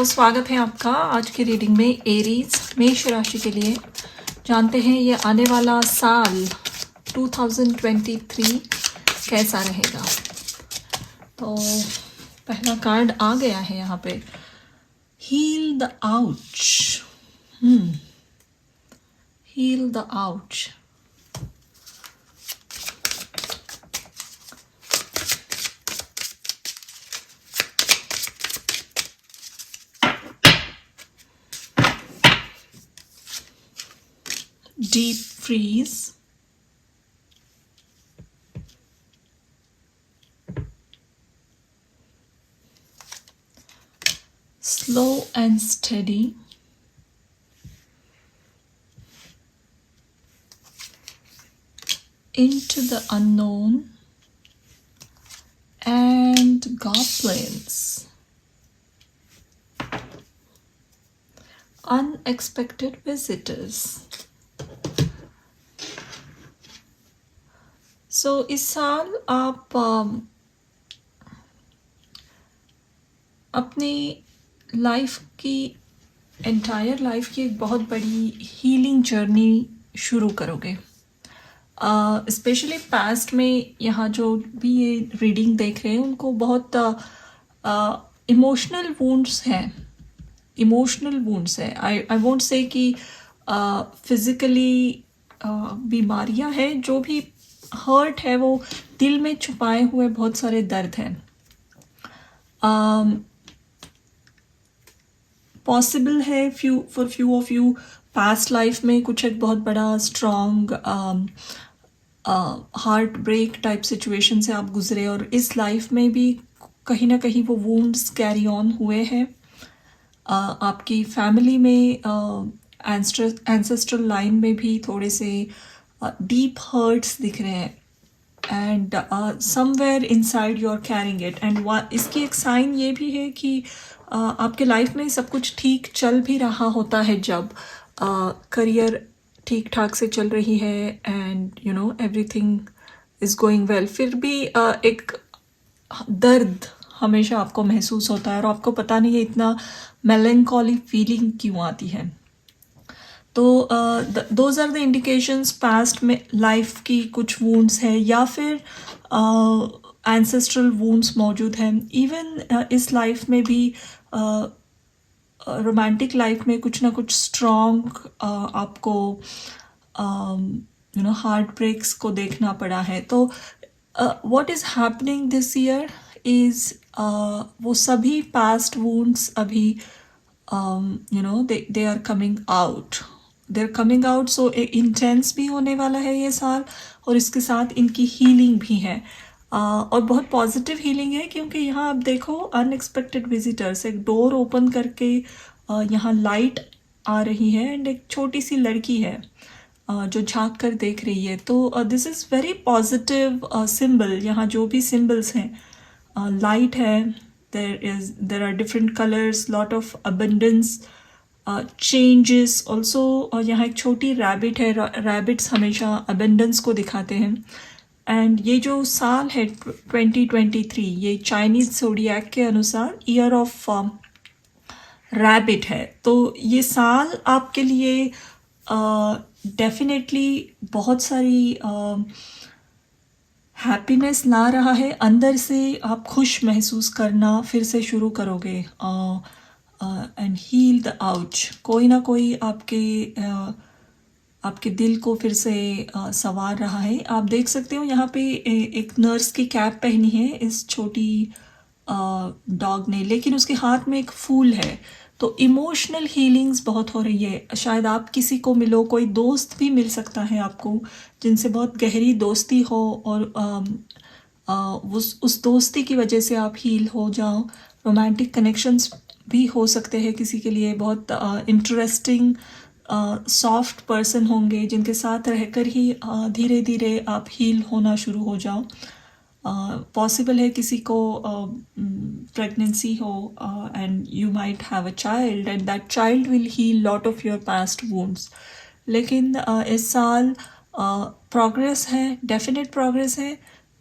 स्वागत है आपका आज की रीडिंग में एरीज मेष राशि के लिए। जानते हैं ये आने वाला साल 2023 कैसा रहेगा। तो पहला कार्ड आ गया है यहाँ पे, heal the ouch. Heal the ouch. Deep freeze, slow and steady, into the unknown, and goblins, unexpected visitors. सो इस साल आप अपनी लाइफ की एंटायर लाइफ की एक बहुत बड़ी हीलिंग जर्नी शुरू करोगे। स्पेशली पास्ट में यहाँ जो भी ये रीडिंग देख रहे हैं उनको बहुत इमोशनल वुंड्स हैं। इमोशनल वुंड्स है। आई वोंट से कि फिज़िकली बीमारियाँ हैं, जो भी हर्ट है वो दिल में छुपाए हुए बहुत सारे दर्द हैं। पॉसिबल है for few of you past life में कुछ एक बहुत बड़ा strong heart break type situation से आप गुजरे, और इस लाइफ में भी कहीं ना कहीं वो वुंड्स कैरी ऑन हुए हैं। आपकी फैमिली में एंसेस्ट्रल लाइन में भी थोड़े से डीप हर्ट्स दिख रहे हैं, and somewhere inside you are carrying it. And इसकी एक साइन ये भी है कि आपके लाइफ में सब कुछ ठीक चल भी रहा होता है, जब करियर ठीक ठाक से चल रही है and you know everything is going well, फिर भी एक दर्द हमेशा आपको महसूस होता है और आपको पता नहीं है इतना मेलंकॉली फीलिंग क्यों आती है। तो those are the indications past में लाइफ की कुछ वुंड्स है या फिर एंसेस्ट्रल वुंड्स मौजूद हैं। इवन इस लाइफ में भी रोमांटिक लाइफ में कुछ ना कुछ स्ट्रॉन्ग आपको यू नो हार्ट ब्रेक्स को देखना पड़ा है। तो what is happening this year is वो सभी पास्ट वुंड्स अभी you know they are coming out. They're coming out. So intense भी होने वाला है ये साल, और इसके साथ इनकी हीलिंग भी है, और बहुत पॉजिटिव हीलिंग है, क्योंकि यहाँ आप देखो अनएक्सपेक्टेड विजिटर्स, एक डोर ओपन करके यहाँ लाइट आ रही है एंड एक छोटी सी लड़की है जो झांक कर देख रही है। तो this is very positive symbol. यहाँ जो भी सिंबल्स हैं, लाइट है, there are different colours, lot of abundance, changes also. और यहाँ एक छोटी रैबिट है। रैबिट्स हमेशा अबेंडेंस को दिखाते हैं। एंड ये जो साल है 2023, ये चाइनीज ज़ोडिएक के अनुसार ईयर ऑफ रैबिट है। तो ये साल आपके लिए डेफिनेटली बहुत सारी हैप्पीनेस ला रहा है। अंदर से आप खुश महसूस करना फिर से शुरू करोगे। And heal the ouch. कोई ना कोई आपके दिल को फिर से संवार रहा है। आप देख सकते हो यहाँ पे एक नर्स की कैप पहनी है इस छोटी डॉग ने, लेकिन उसके हाथ में एक फूल है। तो इमोशनल हीलिंग्स बहुत हो रही है। शायद आप किसी को मिलो, कोई दोस्त भी मिल सकता है आपको जिनसे बहुत गहरी दोस्ती हो, और उस दोस्ती की वजह से आप हील हो जाओ। रोमांटिक कनेक्शंस भी हो सकते हैं किसी के लिए। बहुत इंटरेस्टिंग सॉफ्ट पर्सन होंगे जिनके साथ रहकर ही धीरे धीरे आप हील होना शुरू हो जाओ। पॉसिबल है किसी को प्रेगनेंसी हो and you might have a child, and that child will heal lot of your past wounds. लेकिन इस साल प्रोग्रेस है, डेफिनेट प्रोग्रेस है,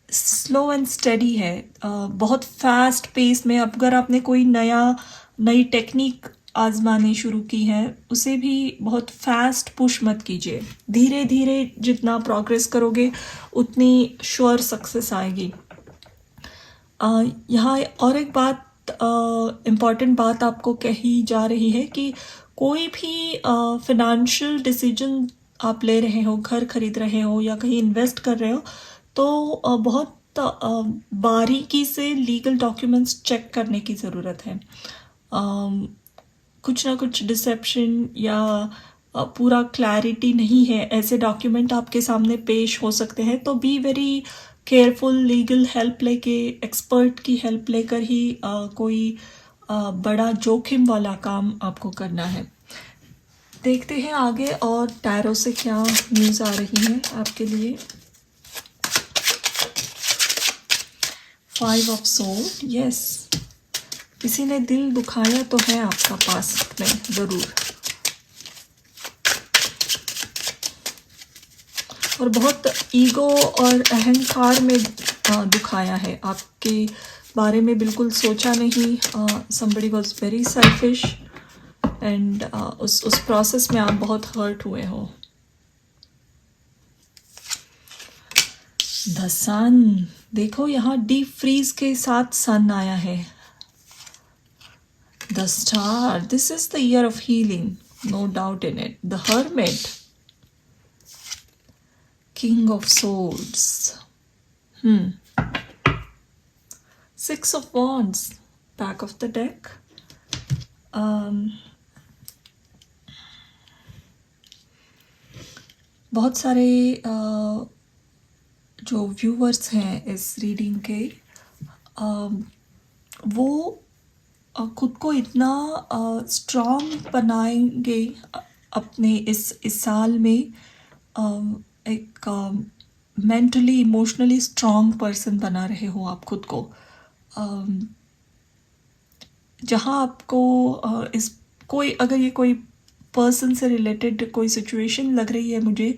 स्लो एंड स्टडी है। बहुत फास्ट पेस में अगर आपने कोई नया नई टेक्निक आजमाने शुरू की हैं, उसे भी बहुत फास्ट पुश मत कीजिए। धीरे धीरे जितना प्रोग्रेस करोगे उतनी श्योर सक्सेस आएगी। यहाँ और एक बात, इम्पॉर्टेंट बात आपको कही जा रही है कि कोई भी फिनेंशियल डिसीजन आप ले रहे हो, घर खरीद रहे हो या कहीं इन्वेस्ट कर रहे हो, तो बहुत बारीकी से लीगल डॉक्यूमेंट्स चेक करने की ज़रूरत है। कुछ ना कुछ डिसेप्शन या पूरा क्लैरिटी नहीं है, ऐसे डॉक्यूमेंट आपके सामने पेश हो सकते हैं, तो be very careful. Legal help लेके, एक्सपर्ट की हेल्प लेकर ही कोई बड़ा जोखिम वाला काम आपको करना है। देखते हैं आगे और टैरो से क्या न्यूज़ आ रही है आपके लिए। 5 ऑफ सोर्ड, यस, किसी ने दिल दुखाया तो है आपका पास्ट में ज़रूर, और बहुत ईगो और अहंकार में दुखाया है, आपके बारे में बिल्कुल सोचा नहीं। somebody was very selfish and उस प्रोसेस में आप बहुत हर्ट हुए हो। द सन, देखो यहाँ डीप फ्रीज के साथ सन आया है। The star, this is the year of healing, no doubt in it. The hermit, king of swords, 6 of wands, back of the deck। बहुत सारे जो व्यूअर्स हैं इस रीडिंग के, वो खुद को इतना स्ट्रॉन्ग बनाएंगे अपने इस साल में, एक मेंटली इमोशनली स्ट्रॉन्ग पर्सन बना रहे हो आप खुद को। जहाँ आपको इस कोई, अगर ये कोई पर्सन से रिलेटेड कोई सिचुएशन लग रही है मुझे,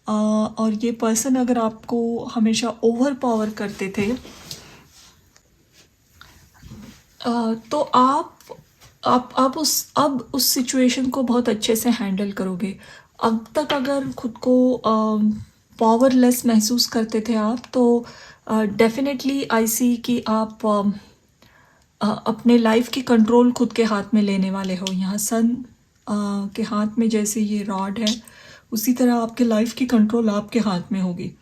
और ये पर्सन अगर आपको हमेशा ओवर पावर करते थे, तो आप उस सिचुएशन को बहुत अच्छे से हैंडल करोगे। अब तक अगर खुद को पावरलेस महसूस करते थे आप, तो डेफिनेटली आई सी कि आप अपने लाइफ की कंट्रोल खुद के हाथ में लेने वाले हो। यहाँ सन के हाथ में जैसे ये रॉड है, उसी तरह आपके लाइफ की कंट्रोल आपके हाथ में होगी।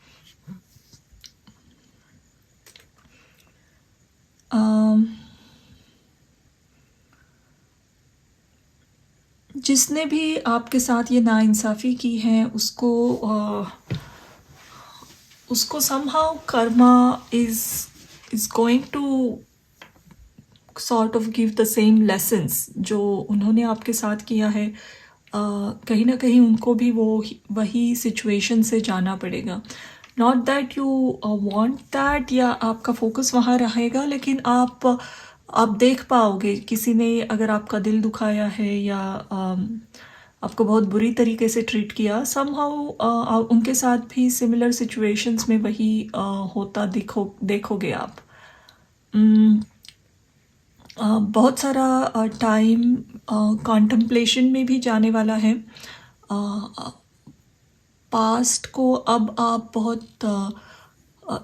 जिसने भी आपके साथ ये नाइंसाफ़ी की है, उसको somehow karma is going to sort of give the same lessons जो उन्होंने आपके साथ किया है। कहीं ना कहीं उनको भी वही सिचुएशन से जाना पड़ेगा। Not that you want that या आपका फोकस वहाँ रहेगा, लेकिन आप देख पाओगे किसी ने अगर आपका दिल दुखाया है या आपको बहुत बुरी तरीके से ट्रीट किया, समहाउ उनके साथ भी सिमिलर सिचुएशंस में वही होता देखोगे आप। बहुत सारा टाइम कॉन्टम्पलेशन में भी जाने वाला है। पास्ट को अब आप बहुत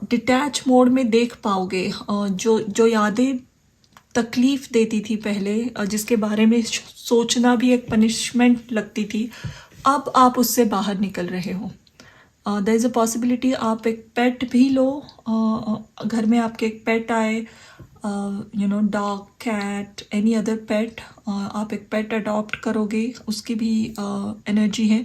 डिटैच मोड में देख पाओगे। जो यादें तकलीफ़ देती थी पहले, जिसके बारे में सोचना भी एक पनिशमेंट लगती थी, अब आप उससे बाहर निकल रहे हो। देयर इज़ अ पॉसिबिलिटी आप एक पेट भी लो, घर में आपके एक पेट आए, डॉग, कैट, एनी अदर पेट, आप एक पेट अडॉप्ट करोगे, उसकी भी एनर्जी है।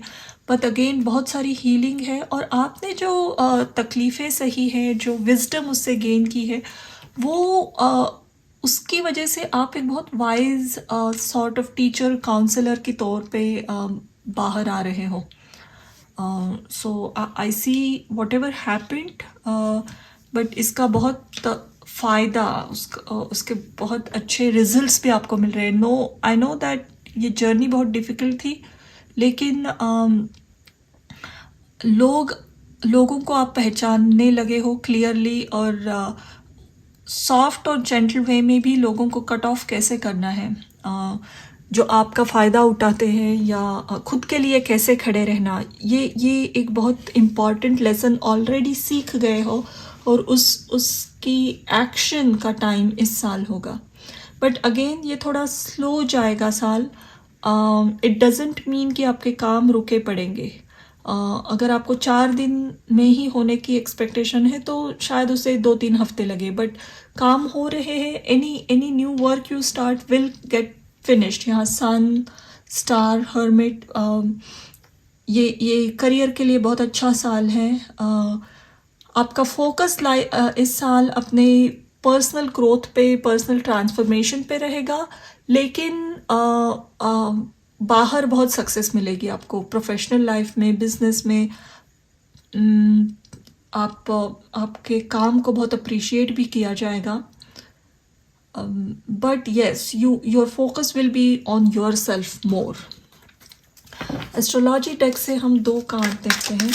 बट अगेन बहुत सारी हीलिंग है, और आपने जो तकलीफ़ें सही है, जो विजडम उससे गेन की है, वो उसकी वजह से आप एक बहुत wise sort of teacher, counselor के तौर पे बाहर आ रहे हो। So I see whatever happened, but इसका बहुत फ़ायदा, उसके बहुत अच्छे रिजल्ट्स भी आपको मिल रहे हैं। आई नो दैट ये जर्नी बहुत डिफ़िकल्ट थी, लेकिन लोगों को आप पहचानने लगे हो क्लियरली, और सॉफ्ट और जेंटल वे में भी लोगों को कट ऑफ कैसे करना है जो आपका फ़ायदा उठाते हैं या खुद के लिए कैसे खड़े रहना, ये एक बहुत इम्पॉर्टेंट लेसन ऑलरेडी सीख गए हो और उसकी एक्शन का टाइम इस साल होगा. बट अगेन ये थोड़ा स्लो जाएगा साल. इट डजेंट मीन कि आपके काम रुके पड़ेंगे. अगर आपको 4 दिन में ही होने की एक्सपेक्टेशन है तो शायद उसे 2-3 हफ्ते लगे, बट काम हो रहे हैं. Any new work you start will get finished. यहाँ सन, स्टार, हर्मिट, ये करियर के लिए बहुत अच्छा साल है. आपका फोकस इस साल अपने पर्सनल ग्रोथ पे, पर्सनल ट्रांसफॉर्मेशन पे रहेगा, लेकिन बाहर बहुत सक्सेस मिलेगी आपको प्रोफेशनल लाइफ में, बिजनेस में. आपके काम को बहुत अप्रिशिएट भी किया जाएगा. But yes, your focus will be on your self more. Astrology deck से हम 2 कार्ड देखते हैं.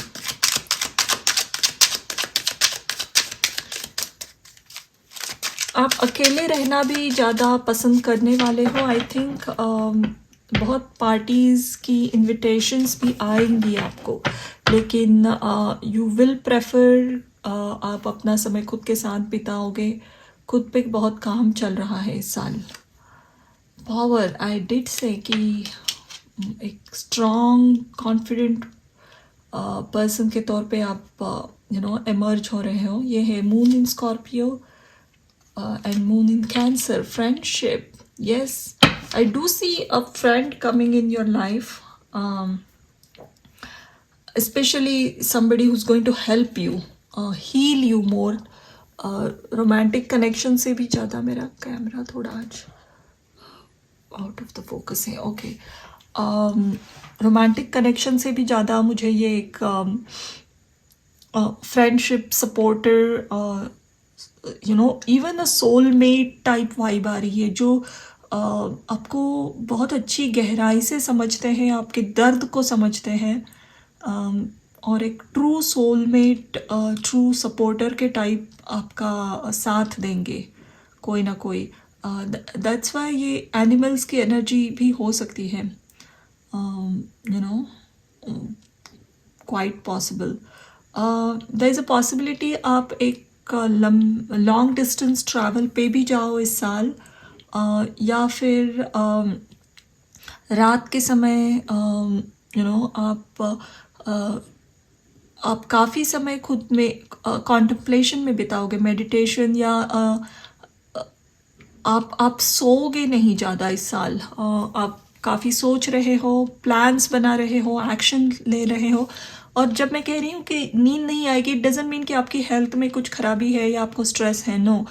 आप अकेले रहना भी ज़्यादा पसंद करने वाले हो. आई थिंक बहुत पार्टीज़ की इनविटेशंस भी आएंगी आपको, लेकिन यू विल प्रेफर, आप अपना समय खुद के साथ बिताओगे. खुद पे बहुत काम चल रहा है इस साल. पावर, आई डिड से कि एक स्ट्रॉन्ग कॉन्फिडेंट पर्सन के तौर पे आप एमर्ज हो रहे हो. ये है moon in Scorpio and moon in Cancer. Friendship, yes, I do see a friend coming in your life, especially somebody who's going to help you, heal you more. Romantic connection से भी ज़्यादा, मेरा camera थोड़ा आज out of the focus है. Okay, romantic connection से भी ज़्यादा मुझे ये एक friendship, supporter, even a soulmate type vibe आ रही है, जो आपको बहुत अच्छी गहराई से समझते हैं, आपके दर्द को समझते हैं, और एक ट्रू सोलमेट, ट्रू सपोर्टर के टाइप आपका साथ देंगे कोई ना कोई. दैट्स वाई ये एनिमल्स की एनर्जी भी हो सकती है, quite possible. There is a possibility आप एक लॉन्ग डिस्टेंस ट्रैवल पे भी जाओ इस साल, या फिर रात के समय आप काफ़ी समय खुद में कॉन्टेम्पलेशन में बिताओगे, मेडिटेशन, या आप सोओगे नहीं ज़्यादा इस साल. आप काफ़ी सोच रहे हो, प्लान्स बना रहे हो, एक्शन ले रहे हो. और जब मैं कह रही हूँ कि नींद नहीं आएगी, इट डजेंट मीन कि आपकी हेल्थ में कुछ खराबी है या आपको स्ट्रेस है. No,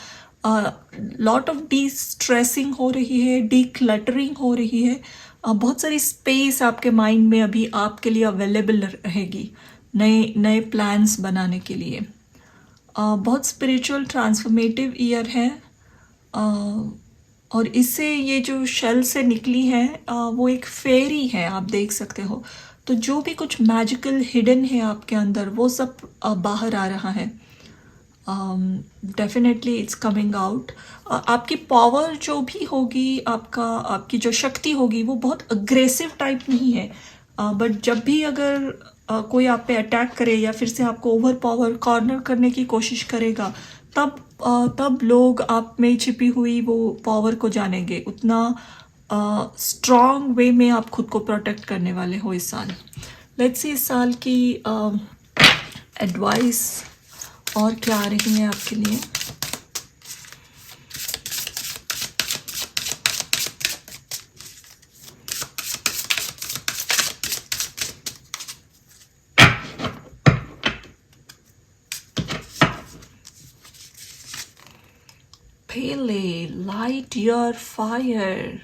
lot of destressing हो रही है, डी क्लटरिंग हो रही है. बहुत सारी स्पेस आपके माइंड में अभी आपके लिए अवेलेबल रहेगी नए प्लान्स बनाने के लिए. बहुत स्पिरिचुअल ट्रांसफॉर्मेटिव ईयर है, और इससे ये जो शेल से निकली है वो एक फेरी है, आप देख सकते हो. तो जो भी कुछ मैजिकल हिडन है आपके अंदर, वो सब बाहर आ रहा है. Definitely it's coming out. आपकी पावर जो भी होगी, आपकी जो शक्ति होगी, वो बहुत अग्रेसिव टाइप नहीं है, बट जब भी अगर कोई आप पे अटैक करे या फिर से आपको ओवर पावर कॉर्नर करने की कोशिश करेगा, तब लोग आप में छिपी हुई वो पावर को जानेंगे. उतना स्ट्रॉन्ग वे में आप खुद को प्रोटेक्ट करने वाले हो इस साल. लेट्स सी इस साल की एडवाइस और क्या आ रही है आपके लिए. Pele, light your fire.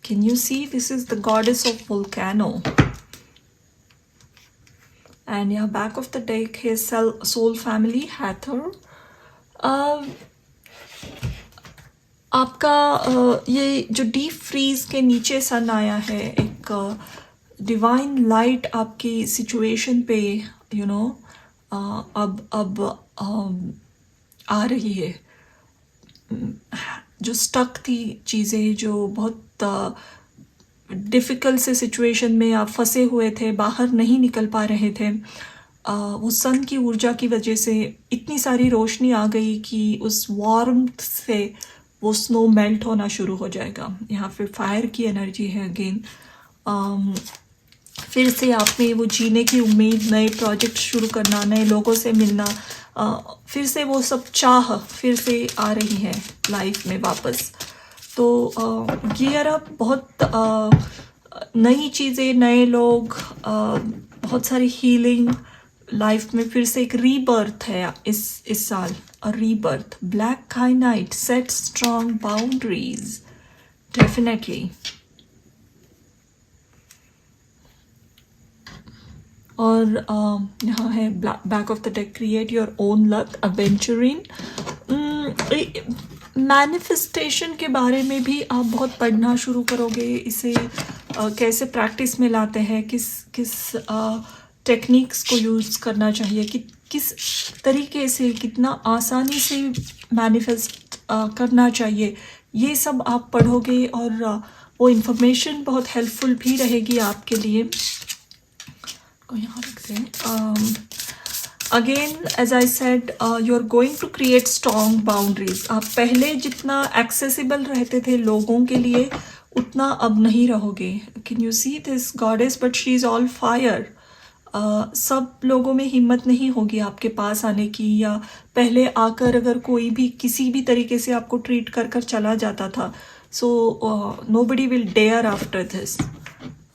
Can you see? This is the goddess of volcano. And yeah, back of the deck is soul family, Hathor. आपका ये जो डीप फ्रीज के नीचे सन आया है, एक डिवाइन लाइट आपकी सिचुएशन पे अब आ रही है. जो स्टक थी चीज़ें, जो बहुत डिफ़िकल्ट से सिचुएशन में आप फंसे हुए थे, बाहर नहीं निकल पा रहे थे, वो सन की ऊर्जा की वजह से इतनी सारी रोशनी आ गई कि उस वार्मथ से वो स्नो मेल्ट होना शुरू हो जाएगा। यहाँ पे फायर की एनर्जी है अगेन। फिर से आप में वो जीने की उम्मीद, नए प्रोजेक्ट शुरू करना, नए लोगों से मिलना, फिर से वो सब चाह फिर से आ रही है लाइफ में वापस। तो गियर अप, बहुत नई चीज़ें, नए लोग, बहुत सारी हीलिंग लाइफ में, फिर से एक रीबर्थ है इस साल। A rebirth. Black kyanite, set strong boundaries, definitely. और यहाँ है back of the deck, create your own luck, adventuring. Manifestation के बारे में भी आप बहुत पढ़ना शुरू करोगे। इसे कैसे प्रैक्टिस में लाते हैं, किस किस टेक्निक्स को यूज़ करना चाहिए, कि किस तरीके से, कितना आसानी से मैनिफेस्ट करना चाहिए, ये सब आप पढ़ोगे। और वो इन्फॉर्मेशन बहुत हेल्पफुल भी रहेगी आपके लिए। को यहाँ रखते हैं। Again as I said, you are going to create strong boundaries. आप पहले जितना एक्सेसिबल रहते थे लोगों के लिए, उतना अब नहीं रहोगे। Can you see this goddess, but she is all fire. सब लोगों में हिम्मत नहीं होगी आपके पास आने की, या पहले आकर अगर कोई भी किसी भी तरीके से आपको ट्रीट कर कर चला जाता था, so nobody will dare after this.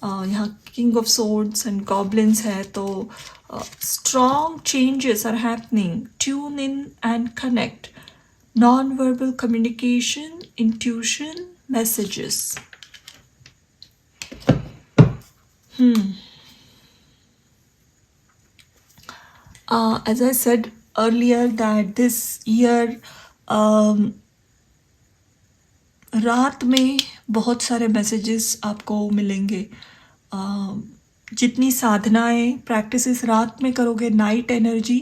यहाँ king of swords and goblins है, तो strong changes are happening. Tune in and connect, non verbal communication, intuition, messages. As I said earlier that this year, रात में बहुत सारे messages आपको मिलेंगे। जितनी साधनाएं, प्रैक्टिसेस रात में करोगे, night energy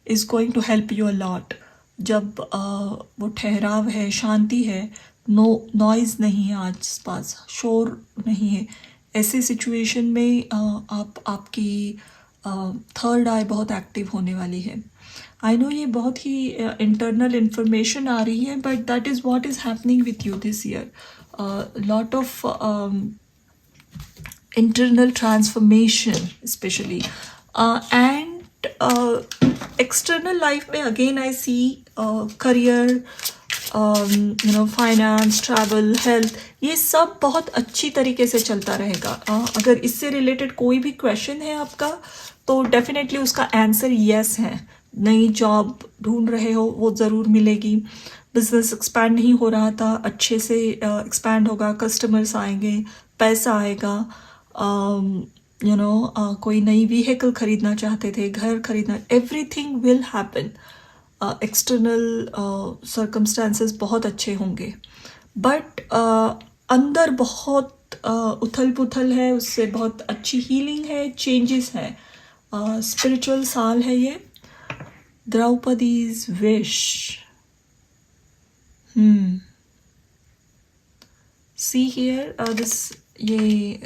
is going to help you a lot. जब वो ठहराव है, शांति है, नॉइज़ नहीं है आस पास, शोर नहीं है, ऐसे सिचुएशन में आपकी थर्ड आई बहुत एक्टिव होने वाली है। आई नो ये बहुत ही इंटरनल इंफॉर्मेशन आ रही है, but that is what is happening with you this year. Lot of internal transformation especially, and external life में again I see career, finance, travel, health, ये सब बहुत अच्छी तरीके से चलता रहेगा। अगर इससे रिलेटेड कोई भी क्वेश्चन है आपका, तो डेफिनेटली उसका आंसर यस है। नई जॉब ढूंढ रहे हो, वो ज़रूर मिलेगी। बिजनेस एक्सपैंड नहीं हो रहा था, अच्छे से एक्सपैंड होगा, कस्टमर्स आएंगे, पैसा आएगा। कोई नई व्हीकल खरीदना चाहते थे, घर खरीदना, everything will happen. External circumstances बहुत अच्छे होंगे, बट अंदर बहुत उथल पुथल है, उससे बहुत अच्छी हीलिंग है, चेंजेस है। स्पिरिचुअल साल है ये। Draupadi's wish. See here this, ये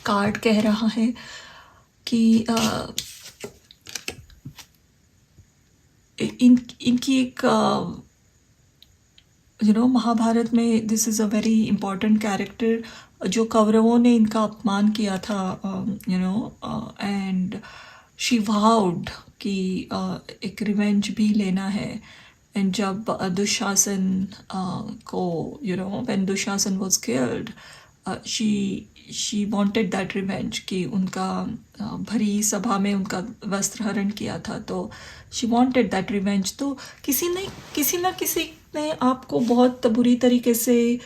कार्ड कह रहा है कि इनकी एक महाभारत में this is a very important character, जो कौरवों ने इनका अपमान किया था, एंड शी वाउड कि एक रिवेंज भी लेना है। एंड जब दुशासन को when Dushasan was killed, she wanted that revenge, कि उनका भरी सभा में उनका वस्त्र हरण किया था, तो शी वांटेड दैट रिवेंज। तो किसी ना किसी ने आपको बहुत बुरी तरीके से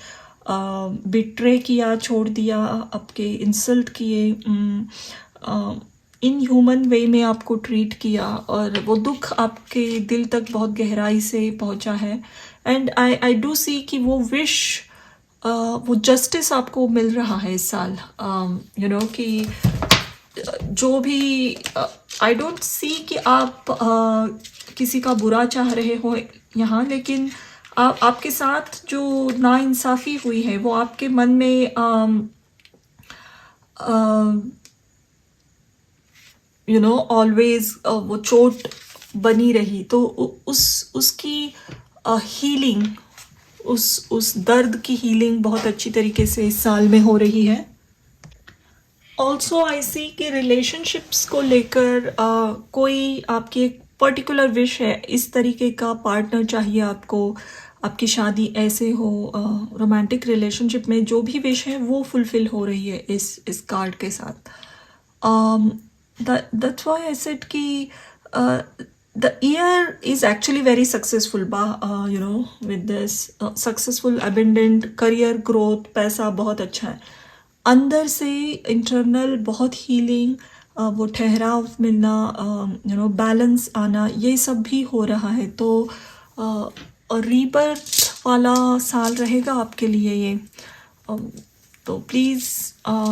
बिट्रे किया, छोड़ दिया, आपके इंसल्ट किए, इन ह्यूमन वे में आपको ट्रीट किया, और वो दुख आपके दिल तक बहुत गहराई से पहुंचा है। एंड आई डू सी कि वो विश, वो जस्टिस आपको मिल रहा है इस साल। कि जो भी, आई डोंट सी कि आप किसी का बुरा चाह रहे हो यहाँ, लेकिन आपके साथ जो नाइंसाफ़ी हुई है वो आपके मन में ऑलवेज वो चोट बनी रही, तो उसकी हीलिंग, उस दर्द की हीलिंग बहुत अच्छी तरीके से इस साल में हो रही है। ऑल्सो आई सी कि रिलेशनशिप्स को लेकर कोई आपकी एक पर्टिकुलर विश है, इस तरीके का पार्टनर चाहिए आपको, आपकी शादी ऐसे हो, रोमांटिक रिलेशनशिप में जो भी विश है वो फुलफिल हो रही है इस कार्ड के साथ। that's why I said कि the year is actually very successful, with this successful abundant career growth, पैसा बहुत अच्छा है, अंदर से इंटरनल बहुत हीलिंग, वो ठहराव मिलना, बैलेंस आना, ये सब भी हो रहा है। तो रीबर्थ वाला साल रहेगा आपके लिए ये। तो प्लीज़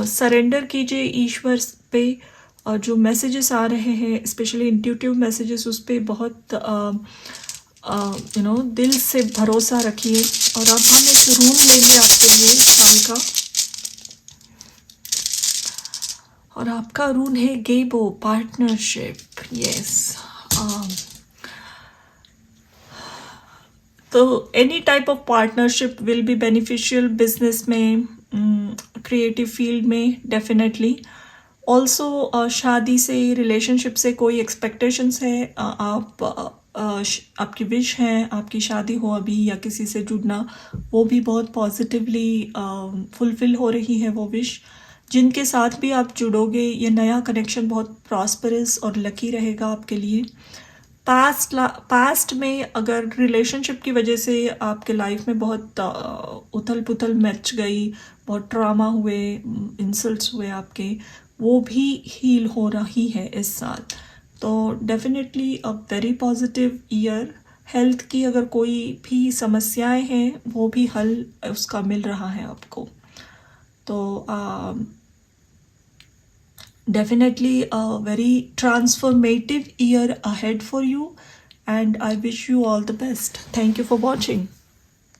सरेंडर कीजिए ईश्वर पे। जो मैसेजेस आ रहे हैं, स्पेशली इंट्यूटिव मैसेजेस, उस पर बहुत दिल से भरोसा रखिए। और अब हम एक रूम लेंगे आपके लिए साल का, और आपका रून है गेबो, पार्टनरशिप। यस, तो any type of partnership will be beneficial, business में, क्रिएटिव फील्ड में डेफिनेटली। ऑल्सो शादी से, रिलेशनशिप से कोई एक्सपेक्टेशंस है, आपकी विश है आपकी शादी हो अभी, या किसी से जुड़ना, वो भी बहुत पॉजिटिवली फुलफिल हो रही है वो विश। जिनके साथ भी आप जुड़ोगे, ये नया कनेक्शन बहुत प्रॉस्परस और लकी रहेगा आपके लिए। पास्ट में अगर रिलेशनशिप की वजह से आपके लाइफ में बहुत उथल पुथल मच गई, बहुत ट्रामा हुए, इंसल्ट्स हुए आपके, वो भी हील हो रही है इस साल। तो definitely a very positive year. Health की अगर कोई भी समस्याएं हैं, वो भी हल उसका मिल रहा है आपको। तो definitely a very transformative year ahead for you, and I wish you all the best. Thank you for watching.